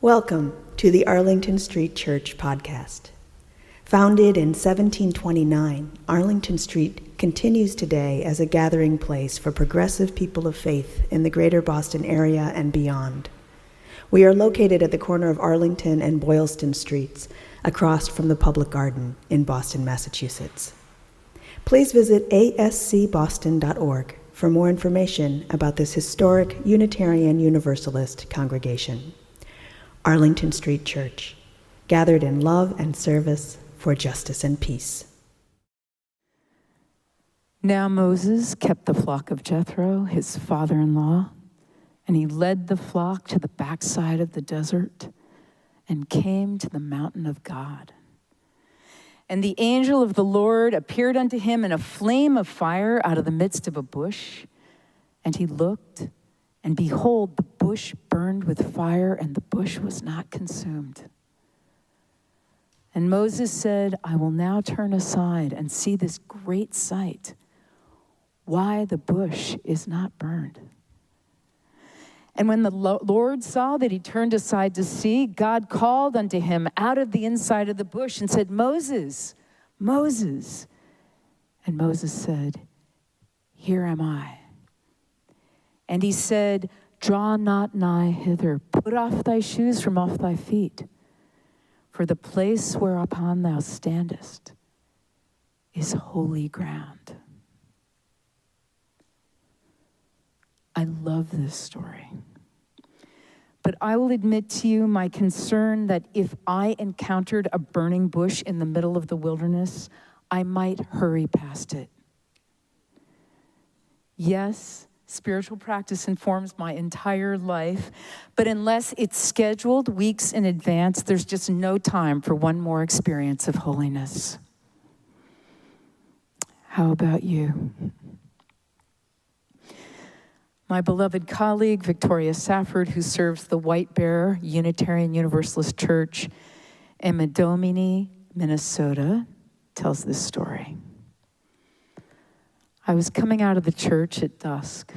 Welcome to the Arlington Street Church podcast. Founded in 1729, Arlington Street continues today as a gathering place for progressive people of faith in the greater Boston area and beyond. We are located at the corner of Arlington and Boylston Streets, across from the Public Garden in Boston, Massachusetts. Please visit ascboston.org for more information about this historic Unitarian Universalist congregation. Arlington Street Church, gathered in love and service for justice and peace. Now Moses kept the flock of Jethro, his father-in-law, and he led the flock to the backside of the desert and came to the mountain of God. And the angel of the Lord appeared unto him in a flame of fire out of the midst of a bush. And he looked, and behold, the bush burned with fire, and the bush was not consumed. And Moses said, I will now turn aside and see this great sight, why the bush is not burned. And when the Lord saw that he turned aside to see, God called unto him out of the inside of the bush and said, Moses, Moses. And Moses said, Here am I. And he said, Draw not nigh hither, put off thy shoes from off thy feet, for the place whereupon thou standest is holy ground. I love this story. But I will admit to you my concern that if I encountered a burning bush in the middle of the wilderness, I might hurry past it. Yes, spiritual practice informs my entire life, but unless it's scheduled weeks in advance, there's just no time for one more experience of holiness. How about you? My beloved colleague, Victoria Safford, who serves the White Bear Unitarian Universalist Church in Menominee, Minnesota, tells this story. I was coming out of the church at dusk.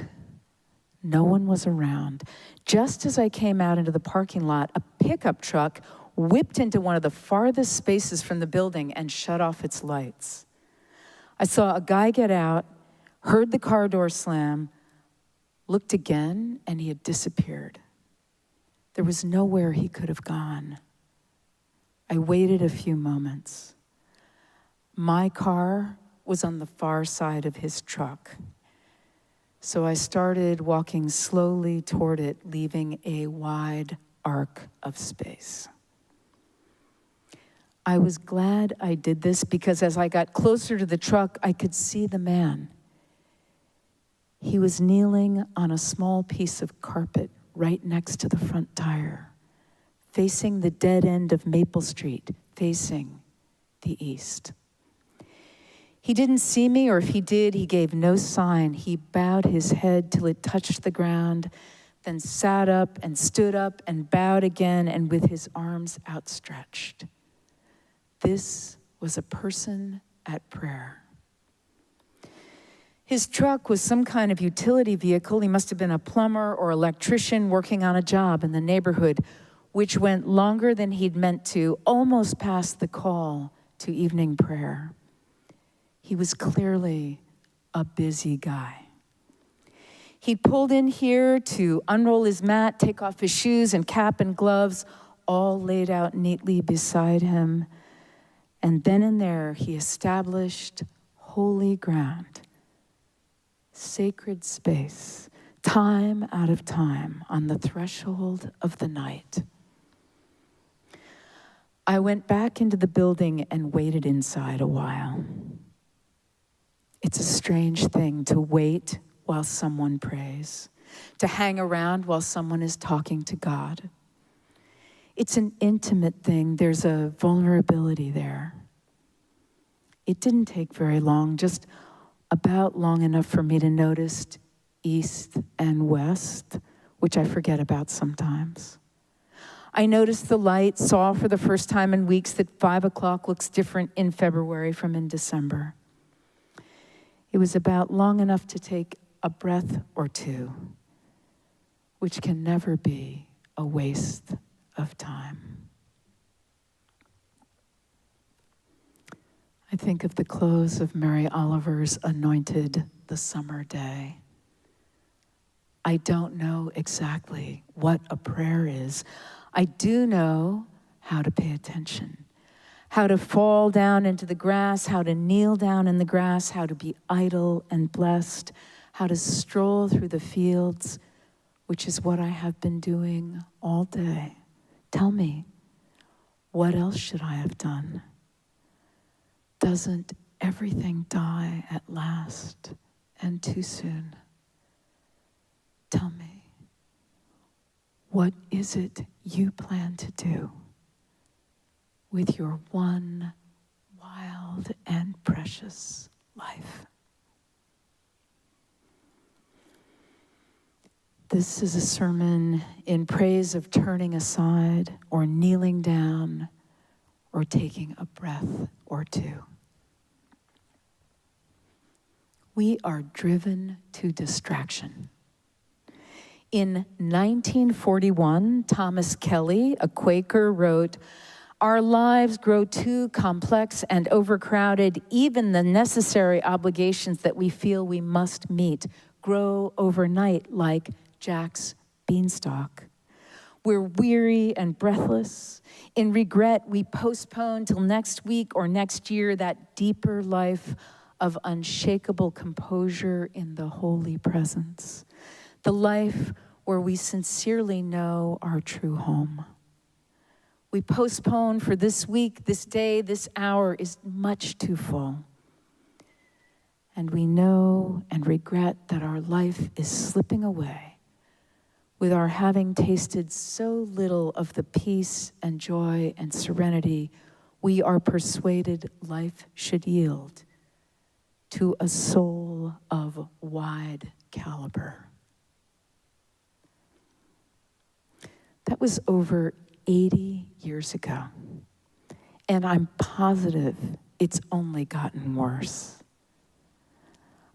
No one was around. Just as I came out into the parking lot, a pickup truck whipped into one of the farthest spaces from the building and shut off its lights. I saw a guy get out, heard the car door slam, looked again, and he had disappeared. There was nowhere he could have gone. I waited a few moments. My car was on the far side of his truck. So I started walking slowly toward it, leaving a wide arc of space. I was glad I did this because as I got closer to the truck, I could see the man. He was kneeling on a small piece of carpet right next to the front tire, facing the dead end of Maple Street, facing the east. He didn't see me, or if he did, he gave no sign. He bowed his head till it touched the ground, then sat up and stood up and bowed again, and with his arms outstretched. This was a person at prayer. His truck was some kind of utility vehicle. He must have been a plumber or electrician working on a job in the neighborhood, which went longer than he'd meant to, almost past the call to evening prayer. He was clearly a busy guy. He pulled in here to unroll his mat, take off his shoes and cap and gloves, all laid out neatly beside him. And then and there, he established holy ground, sacred space, time out of time on the threshold of the night. I went back into the building and waited inside a while. It's a strange thing to wait while someone prays, to hang around while someone is talking to God. It's an intimate thing. There's a vulnerability there. It didn't take very long, just about long enough for me to notice east and west, which I forget about sometimes. I noticed the light, saw for the first time in weeks that 5 o'clock looks different in February from in December. It was about long enough to take a breath or two, which can never be a waste of time. I think of the close of Mary Oliver's Anointed the Summer Day. I don't know exactly what a prayer is. I do know how to pay attention, how to fall down into the grass, how to kneel down in the grass, how to be idle and blessed, how to stroll through the fields, which is what I have been doing all day. Tell me, what else should I have done? Doesn't everything die at last and too soon? Tell me, what is it you plan to do with your one wild and precious life? This is a sermon in praise of turning aside or kneeling down or taking a breath or two. We are driven to distraction. In 1941, Thomas Kelly, a Quaker, wrote, "Our lives grow too complex and overcrowded. Even the necessary obligations that we feel we must meet grow overnight like Jack's beanstalk. We're weary and breathless. In regret, we postpone till next week or next year that deeper life of unshakable composure in the holy presence, the life where we sincerely know our true home. We postpone for this week, this day, this hour is much too full. And we know and regret that our life is slipping away with our having tasted so little of the peace and joy and serenity we are persuaded life should yield to a soul of wide caliber." That was over 80 years ago. And I'm positive it's only gotten worse.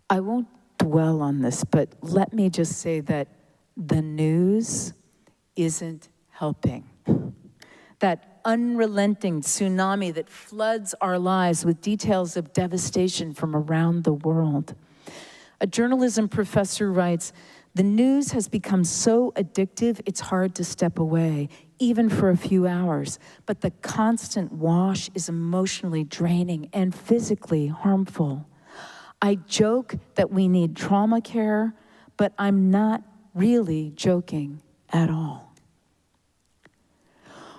I won't dwell on this, but let me just say that the news isn't helping. That unrelenting tsunami that floods our lives with details of devastation from around the world. A journalism professor writes, "The news has become so addictive, it's hard to step away, even for a few hours. But the constant wash is emotionally draining and physically harmful. I joke that we need trauma care, but I'm not really joking at all."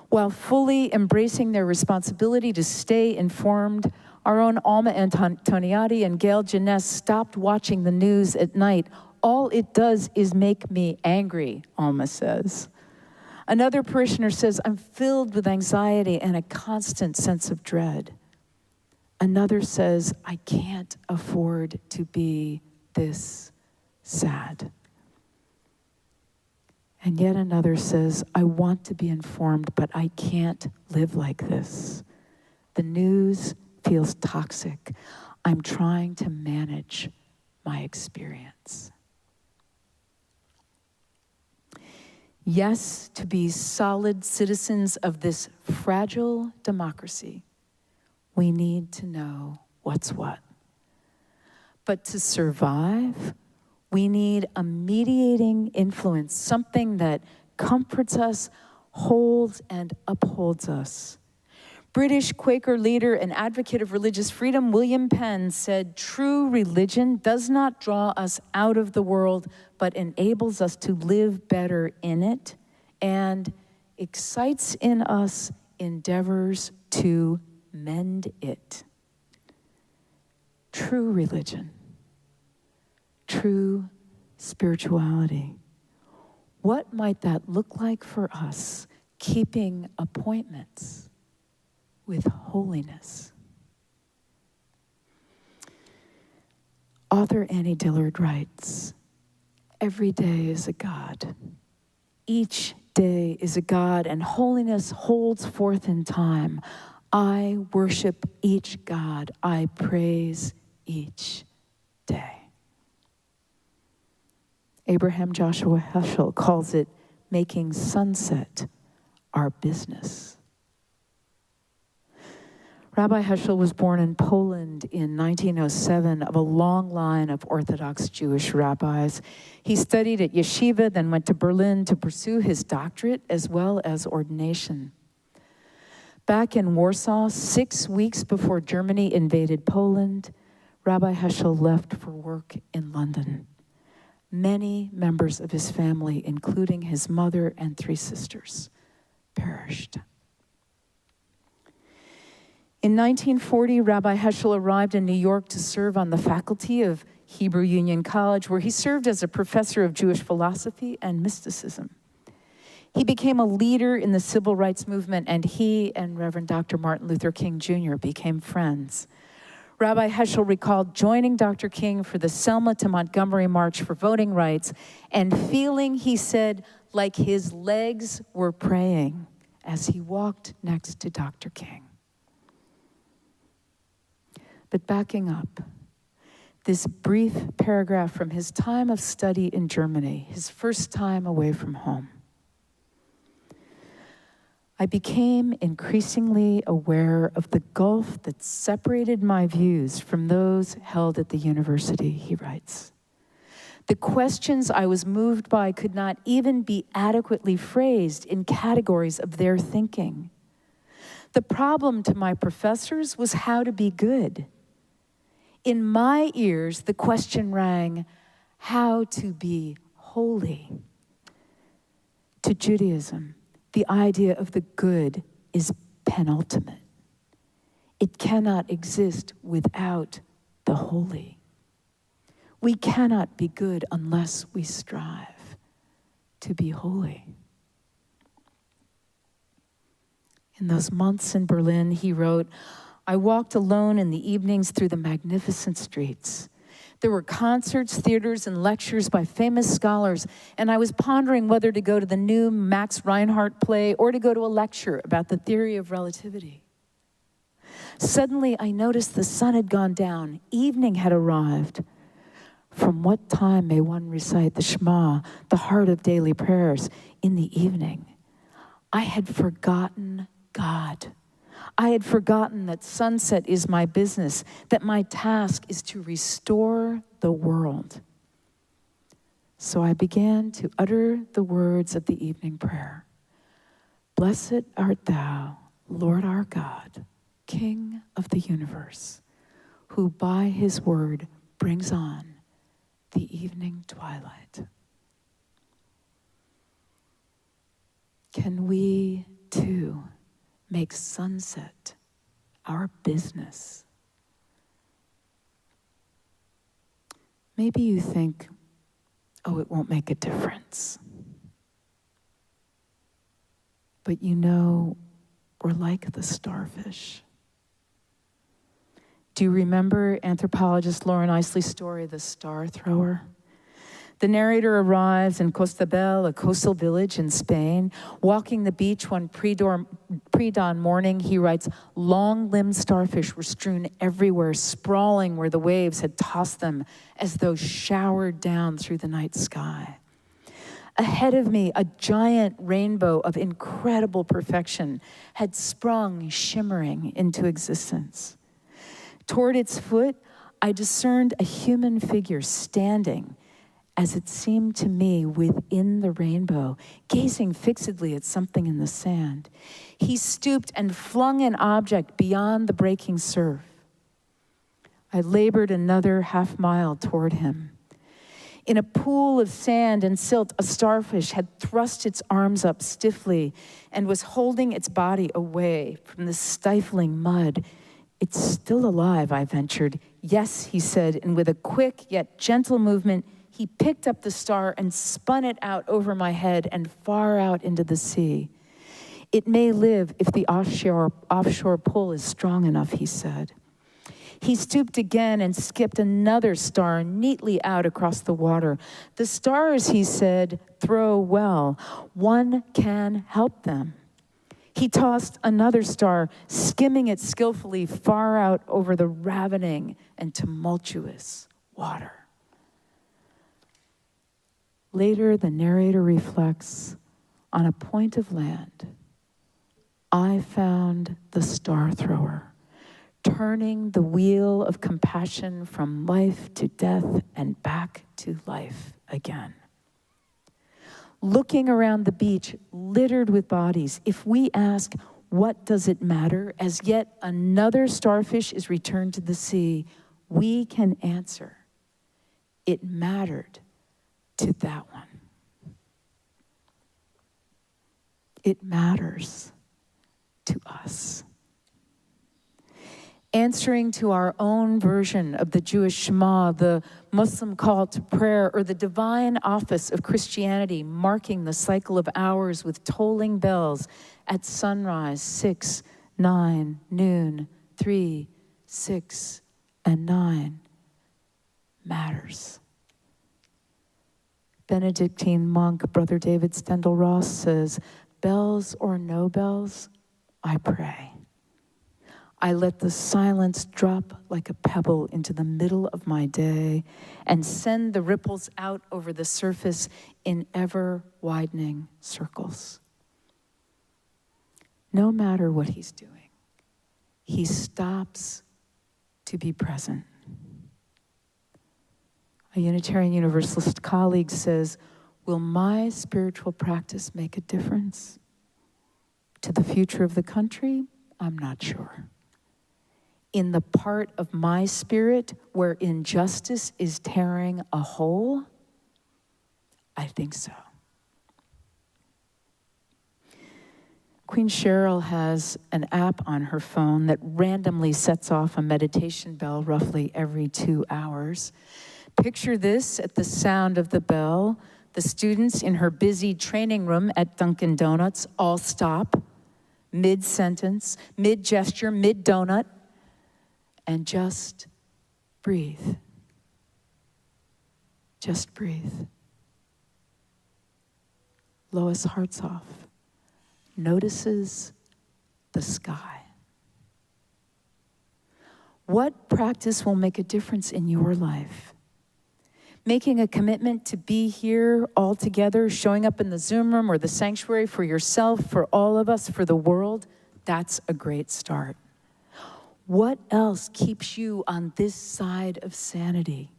While fully embracing their responsibility to stay informed, our own Alma Antoniadi and Gail Janess stopped watching the news at night. "All it does is make me angry," Alma says. Another parishioner says, "I'm filled with anxiety and a constant sense of dread." Another says, "I can't afford to be this sad." And yet another says, "I want to be informed, but I can't live like this. The news feels toxic. I'm trying to manage my experience." Yes, to be solid citizens of this fragile democracy, we need to know what's what. But to survive, we need a mediating influence, something that comforts us, holds and upholds us. British Quaker leader and advocate of religious freedom, William Penn, said, "True religion does not draw us out of the world, but enables us to live better in it and excites in us endeavors to mend it." True religion, true spirituality. What might that look like for us, keeping appointments with holiness? Author Annie Dillard writes, "Every day is a God. Each day is a God, and holiness holds forth in time. I worship each God. I praise each day." Abraham Joshua Heschel calls it making sunset our business. Rabbi Heschel was born in Poland in 1907 of a long line of Orthodox Jewish rabbis. He studied at yeshiva, then went to Berlin to pursue his doctorate as well as ordination. Back in Warsaw, 6 weeks before Germany invaded Poland, Rabbi Heschel left for work in London. Many members of his family, including his mother and 3 sisters, perished. In 1940, Rabbi Heschel arrived in New York to serve on the faculty of Hebrew Union College, where he served as a professor of Jewish philosophy and mysticism. He became a leader in the civil rights movement, and he and Reverend Dr. Martin Luther King Jr. became friends. Rabbi Heschel recalled joining Dr. King for the Selma to Montgomery March for voting rights and feeling, he said, like his legs were praying as he walked next to Dr. King. But backing up, this brief paragraph from his time of study in Germany, his first time away from home. I became increasingly aware of the gulf that separated my views from those held at the university, he writes. The questions I was moved by could not even be adequately phrased in categories of their thinking. The problem to my professors was how to be good. In my ears, the question rang, how to be holy. To Judaism, the idea of the good is penultimate. It cannot exist without the holy. We cannot be good unless we strive to be holy. In those months in Berlin, he wrote, I walked alone in the evenings through the magnificent streets. There were concerts, theaters, and lectures by famous scholars, and I was pondering whether to go to the new Max Reinhardt play or to go to a lecture about the theory of relativity. Suddenly, I noticed the sun had gone down. Evening had arrived. From what time may one recite the Shema, the heart of daily prayers, in the evening? I had forgotten God. I had forgotten that sunset is my business, that my task is to restore the world. So I began to utter the words of the evening prayer. Blessed art thou, Lord our God, King of the universe, who by his word brings on the evening twilight. Can we, too, make sunset our business? Maybe you think, oh, it won't make a difference. But you know, we're like the starfish. Do you remember anthropologist Lauren Isley's story, The Star Thrower? The narrator arrives in Costabel, a coastal village in Spain. Walking the beach one pre-dawn morning, he writes, long-limbed starfish were strewn everywhere, sprawling where the waves had tossed them as though showered down through the night sky. Ahead of me, a giant rainbow of incredible perfection had sprung, shimmering into existence. Toward its foot, I discerned a human figure standing, as it seemed to me, within the rainbow, gazing fixedly at something in the sand. He stooped and flung an object beyond the breaking surf. I labored another half-mile toward him. In a pool of sand and silt, a starfish had thrust its arms up stiffly and was holding its body away from the stifling mud. It's still alive, I ventured. Yes, he said, and with a quick yet gentle movement, he picked up the star and spun it out over my head and far out into the sea. It may live if the offshore pull is strong enough, he said. He stooped again and skipped another star neatly out across the water. The stars, he said, throw well. One can help them. He tossed another star, skimming it skillfully far out over the ravening and tumultuous water. Later, the narrator reflects on a point of land I found the star thrower, turning the wheel of compassion from life to death and back to life again. Looking around the beach littered with bodies, if we ask, what does it matter, as yet another starfish is returned to the sea, we can answer, it mattered to that one. It matters to us. Answering to our own version of the Jewish Shema, the Muslim call to prayer, or the divine office of Christianity, marking the cycle of hours with tolling bells at sunrise, 6, 9, noon, 3, 6, and 9, matters. Benedictine monk Brother David Stendhal Ross says, bells or no bells, I pray. I let the silence drop like a pebble into the middle of my day and send the ripples out over the surface in ever-widening circles. No matter what he's doing, he stops to be present. A Unitarian Universalist colleague says, will my spiritual practice make a difference to the future of the country? I'm not sure. In the part of my spirit where injustice is tearing a hole, I think so. Queen Cheryl has an app on her phone that randomly sets off a meditation bell roughly every 2 hours. Picture this: at the sound of the bell, the students in her busy training room at Dunkin' Donuts all stop, mid-sentence, mid-gesture, mid-donut, and just breathe. Just breathe. Lois Hartsoff notices the sky. What practice will make a difference in your life? Making a commitment to be here all together, showing up in the Zoom room or the sanctuary for yourself, for all of us, for the world, that's a great start. What else keeps you on this side of sanity?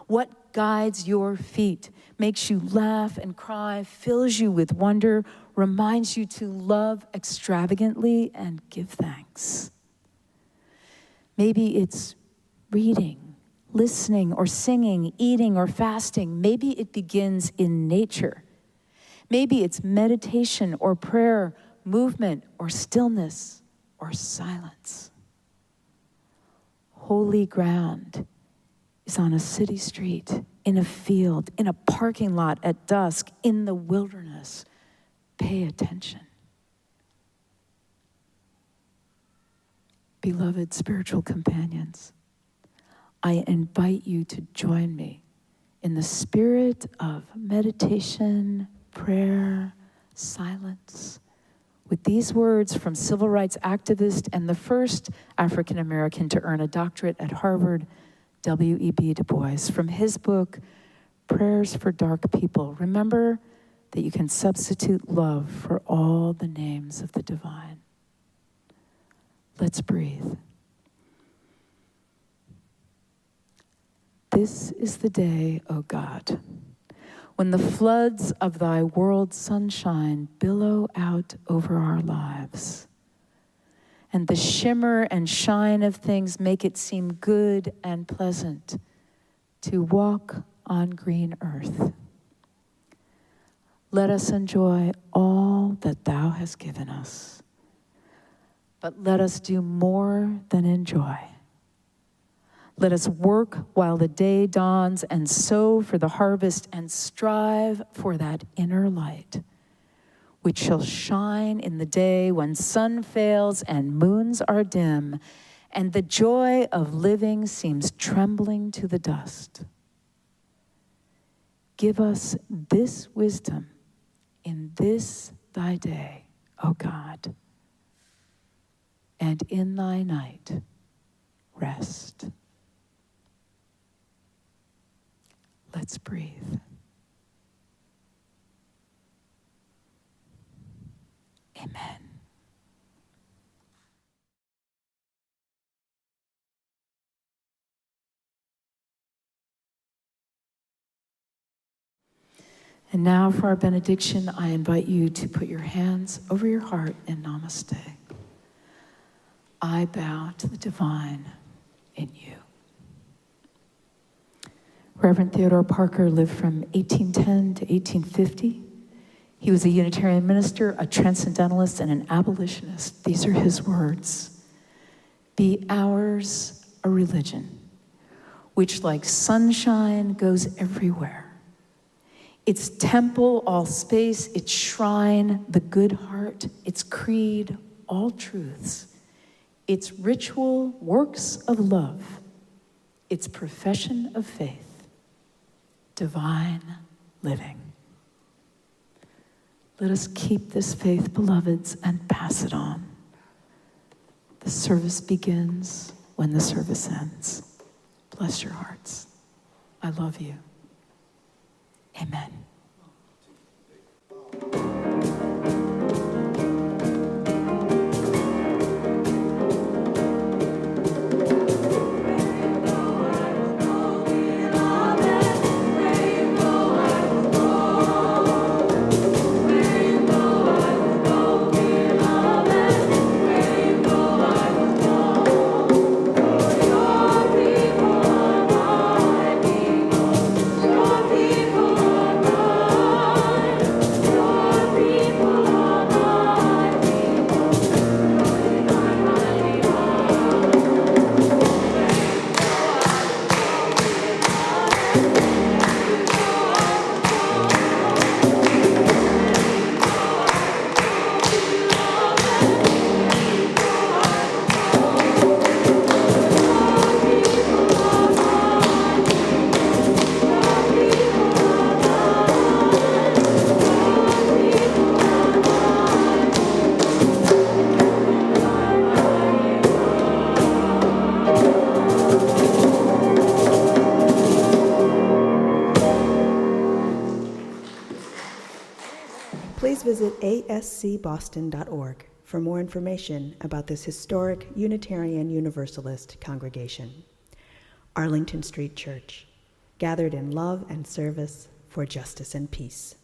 What guides your feet, makes you laugh and cry, fills you with wonder, reminds you to love extravagantly and give thanks? Maybe it's reading, listening, or singing, eating, or fasting. Maybe it begins in nature. Maybe it's meditation or prayer, movement or stillness or silence. Holy ground is on a city street, in a field, in a parking lot at dusk, in the wilderness. Pay attention. Beloved spiritual companions, I invite you to join me in the spirit of meditation, prayer, silence, with these words from civil rights activist and the first African American to earn a doctorate at Harvard, W.E.B. Du Bois, from his book, Prayers for Dark People. Remember that you can substitute love for all the names of the divine. Let's breathe. This is the day, O God, when the floods of thy world sunshine billow out over our lives, and the shimmer and shine of things make it seem good and pleasant to walk on green earth. Let us enjoy all that thou hast given us, but let us do more than enjoy. Let us work while the day dawns and sow for the harvest and strive for that inner light, which shall shine in the day when sun fails and moons are dim and the joy of living seems trembling to the dust. Give us this wisdom in this thy day, O God, and in thy night rest. Let's breathe. Amen. And now for our benediction, I invite you to put your hands over your heart in namaste. I bow to the divine in you. Reverend Theodore Parker lived from 1810 to 1850. He was a Unitarian minister, a transcendentalist, and an abolitionist. These are his words. Be ours a religion, which like sunshine goes everywhere. Its temple, all space, its shrine, the good heart, its creed, all truths, its ritual, works of love, its profession of faith, divine living. Let us keep this faith, beloveds, and pass it on. The service begins when the service ends. Bless your hearts. I love you. Amen. Please visit ascboston.org for more information about this historic Unitarian Universalist congregation. Arlington Street Church, gathered in love and service for justice and peace.